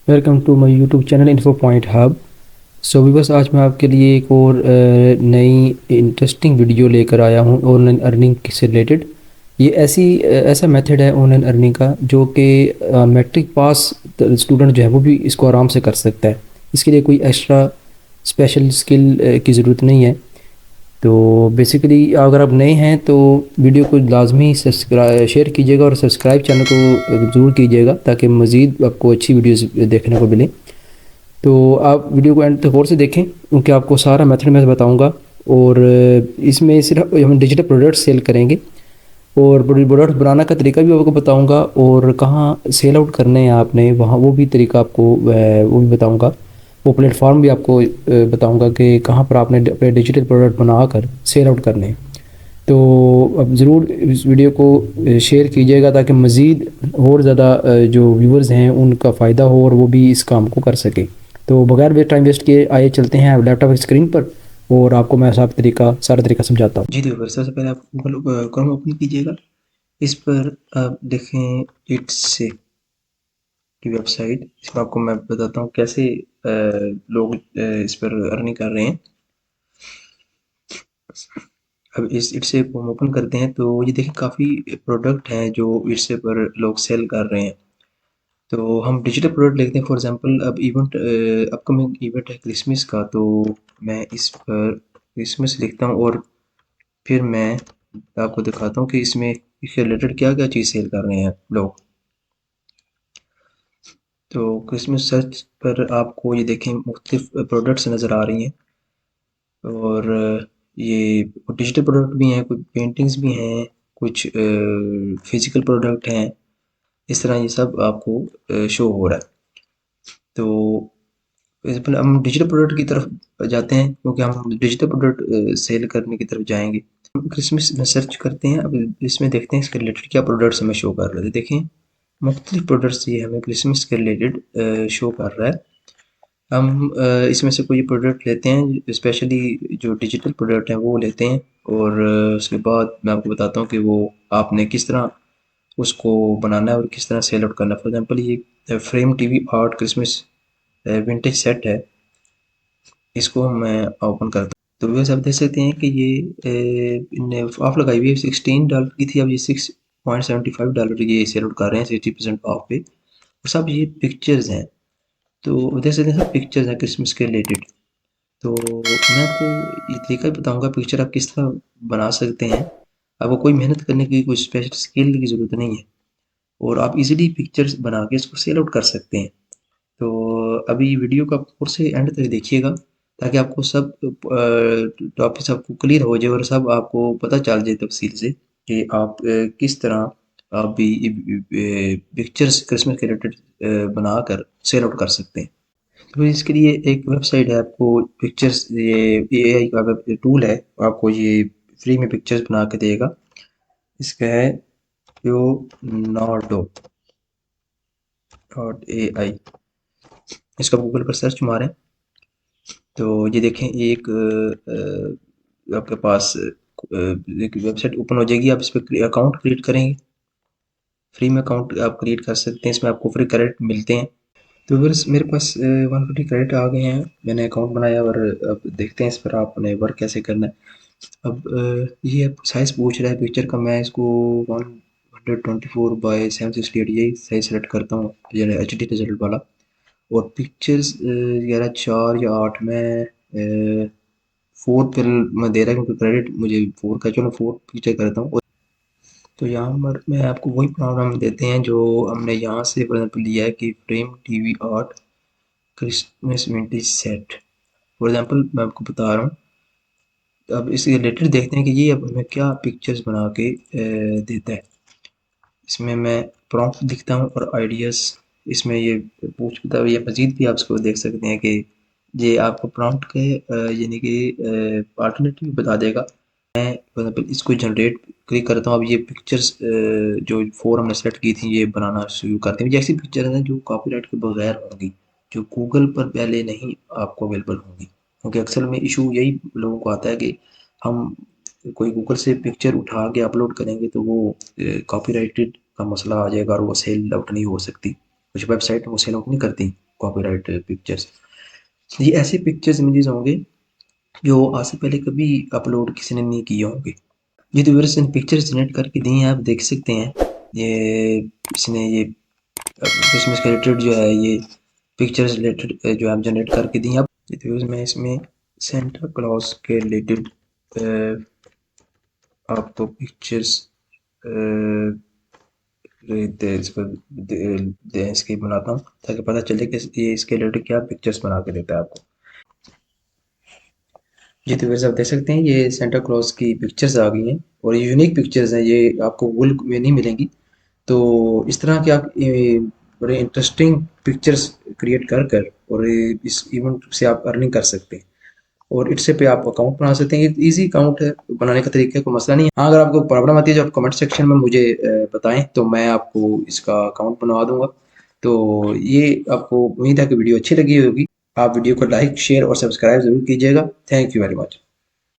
Welcome to my YouTube channel info point hub. So बस आज मैं आपके लिए एक और नई इंटरेस्टिंग वीडियो लेकर आया हूँ ऑनलाइन अर्निंग से रिलेटेड। ये ऐसा मेथड है ऑनलाइन अर्निंग का जो कि मैट्रिक पास स्टूडेंट जो है वो भी इसको आराम से कर सकता है। इसके लिए कोई एक्स्ट्रा स्पेशल स्किल की ज़रूरत नहीं है। तो बेसिकली अगर आप नए हैं तो वीडियो को लाजमी सब्सक्राइब शेयर कीजिएगा और सब्सक्राइब चैनल को ज़रूर कीजिएगा ताकि मज़ीद आपको अच्छी वीडियोस देखने को मिले। तो आप वीडियो को एंड तक और से देखें क्योंकि आपको सारा मेथड मैं बताऊंगा। और इसमें सिर्फ हम डिजिटल प्रोडक्ट सेल करेंगे और प्रोडक्ट बनाने का तरीका भी आपको बताऊंगा और कहाँ सेल आउट करने हैं आपने वहाँ वो भी तरीका आपको वो भी बताऊंगा। वो प्लेटफॉर्म भी आपको बताऊंगा कि कहाँ पर आपने अपने डिजिटल प्रोडक्ट बनाकर सेल आउट करने हैं। तो अब ज़रूर इस वीडियो को शेयर कीजिएगा ताकि मज़ीद और ज़्यादा जो व्यूवर्स हैं उनका फ़ायदा हो और वो भी इस काम को कर सकें। तो बगैर वे टाइम वेस्ट किए आइए चलते हैं लैपटॉप की स्क्रीन पर और आपको मैं सारा तरीका समझाता हूँ। जी देखो, सबसे पहले आप गूगल क्रोम ओपन कीजिएगा। इस पर आप देखें इट्स से की वेबसाइट। इसमें आपको मैं बताता हूँ कैसे लोग इस पर अर्निंग कर रहे हैं। अब इस इट्से को हम ओपन करते हैं तो ये देखिए काफ़ी प्रोडक्ट हैं जो इट्से पर लोग सेल कर रहे हैं। तो हम डिजिटल प्रोडक्ट लिखते हैं। फॉर एग्जांपल अब अपकमिंग इवेंट है क्रिसमस का, तो मैं इस पर क्रिसमस लिखता हूँ और फिर मैं आपको दिखाता हूँ कि इसमें इसके रिलेटेड क्या क्या चीज़ सेल कर रहे हैं लोग। तो क्रिसमस सर्च पर आपको ये देखें मुख्तलिफ प्रोडक्ट्स नज़र आ रही हैं और ये डिजिटल प्रोडक्ट भी हैं, कुछ पेंटिंग्स भी हैं, कुछ फिजिकल प्रोडक्ट हैं। इस तरह ये सब आपको शो हो रहा है। तो इससे पहले हम डिजिटल प्रोडक्ट की तरफ जाते हैं क्योंकि हम डिजिटल प्रोडक्ट सेल करने की तरफ जाएंगे। हम क्रिसमस में सर्च करते हैं। अब इसमें देखते हैं इसके रिलेटेड क्या प्रोडक्ट्स हमें शो कर रहे थे। देखें मुख्तलिफ प्रोडक्ट्स ये हमें क्रिसमस के रिलेटेड शो कर रहा है। हम इसमें से कोई प्रोडक्ट लेते हैं, स्पेशली जो डिजिटल प्रोडक्ट हैं वो लेते हैं और उसके बाद मैं आपको बताता हूँ कि वो आपने किस तरह उसको बनाना है और किस तरह सेल आउट करना है। फॉर एग्जांपल ये frame TV art Christmas vintage set है। इसको मैं ओपन करता हूँ तो वैसे आप देख सकते हैं कि ये इनने ऑफ लगाई हुई है। $16 की थी, अब ये $6.75 ये सेल आउट कर रहे हैं 60% ऑफ पे। और सब ये पिक्चर्स हैं। तो देख सकते हैं सब पिक्चर्स हैं क्रिसमस के रिलेटेड। तो मैं आपको ये तरीका भी बताऊंगा पिक्चर आप किस तरह बना सकते हैं। आपको कोई मेहनत करने की कोई स्पेशल स्किल की ज़रूरत नहीं है और आप इजीली पिक्चर्स बना के इसको सेल आउट कर सकते हैं। तो अभी वीडियो को आप और से एंड तक देखिएगा ताकि आपको सब टॉपिक्स आपको क्लियर हो जाए और सब आपको पता चल जाए तफसील से कि आप किस तरह आप भी पिक्चर्स क्रिसमस के रिलेटेड बनाकर सेल आउट कर सकते हैं। तो इसके लिए एक वेबसाइट है, आपको पिक्चर्स ये एआई का वेब टूल है, आपको ये फ्री में पिक्चर्स बना के देगा। इसका है leonardo.ai। इसका गूगल पर सर्च मारें तो ये देखें एक आपके पास एक वेबसाइट ओपन हो जाएगी। आप इस पर अकाउंट क्रिएट करेंगे। फ्री में अकाउंट आप क्रिएट कर सकते हैं, इसमें आपको फ्री क्रेडिट मिलते हैं। तो फिर मेरे पास 150 क्रेडिट आ गए हैं। मैंने अकाउंट बनाया और अब देखते हैं इस पर आपने वर्क कैसे करना है। अब ये अब साइज़ पूछ रहा है पिक्चर का। मैं इसको 124 बाई 768 यही साइज सेलेक्ट करता हूँ, यानी HD रिजल्ट वाला। और पिक्चर्स 11 4 या 8 में 4 पर मैं दे रहा है क्योंकि क्रेडिट मुझे 4 का, चलो 4 पिक्चर करता हूँ। तो यहाँ पर मैं आपको वही प्रॉब्लम देते हैं जो हमने यहाँ से फॉर एग्जाम्पल लिया है कि frame TV art Christmas vintage set. For example मैं आपको बता रहा हूँ। अब इसके रिलेटेड देखते हैं कि ये अब हमें क्या पिक्चर्स बना के देता है। इसमें मैं प्रॉम्प्ट लिखता हूँ और आइडियाज़ इसमें ये पूछता है। ये मज़ीद भी आप इसको देख सकते हैं कि ये आपको प्रॉम्प्ट के यानी कि अल्टरनेटिव बता देगा। मैं फॉर एग्जांपल इसको जनरेट क्लिक करता हूँ। अब ये पिक्चर्स जो 4 हमने सेलेक्ट की थी ये बनाना शुरू करते हैं। ये ऐसी पिक्चर हैं जो कॉपीराइट के बगैर होंगी, जो गूगल पर पहले नहीं आपको अवेलेबल होंगी। क्योंकि अक्सर में इशू यही लोगों को आता है कि हम कोई गूगल से पिक्चर उठा के अपलोड करेंगे तो वो कॉपीराइटेड का मसला आ जाएगा और वो सेल आउट नहीं हो सकती। कुछ वेबसाइट वो सेल आउट नहीं करती कॉपीराइट पिक्चर्स। ये ऐसे पिक्चर्स इमेजेस होंगे जो आज से पहले कभी अपलोड किसी ने नहीं किए होंगे। ये तो व्यूअर्स इन पिक्चर्स जनरेट करके दी हैं, आप देख सकते हैं। ये इसने ये क्रिसमस के रिलेटेड जो है ये पिक्चर्स रिलेटेड जो है जनरेट करके दी हैं। आप ये तो व्यूअर्स मैं इसमें सेंटा क्लॉज के रिलेटेड आपको पिक्चर्स इसकी बनाता हूँ ताकि पता चले कि ये इसके रिलेटेड क्या पिक्चर्स बना के देता है आपको। जी तो वैसे आप देख सकते हैं ये सेंटा क्लॉज की पिक्चर्स आ गई हैं और ये यूनिक पिक्चर्स हैं, ये आपको गूगल में नहीं मिलेंगी। तो इस तरह के आप बड़े इंटरेस्टिंग पिक्चर्स क्रिएट कर कर और इस इवेंट से आप अर्निंग कर सकते हैं और इससे पे आप अकाउंट बना सकते हैं। ये ईजी अकाउंट है, बनाने का तरीका कोई मसला नहीं है। हाँ, अगर आपको प्रॉब्लम आती है जो आप कमेंट सेक्शन में मुझे बताएं तो मैं आपको इसका अकाउंट बनवा दूंगा। तो ये आपको उम्मीद है कि वीडियो अच्छी लगी होगी। आप वीडियो को लाइक शेयर और सब्सक्राइब जरूर कीजिएगा। Thank you very much.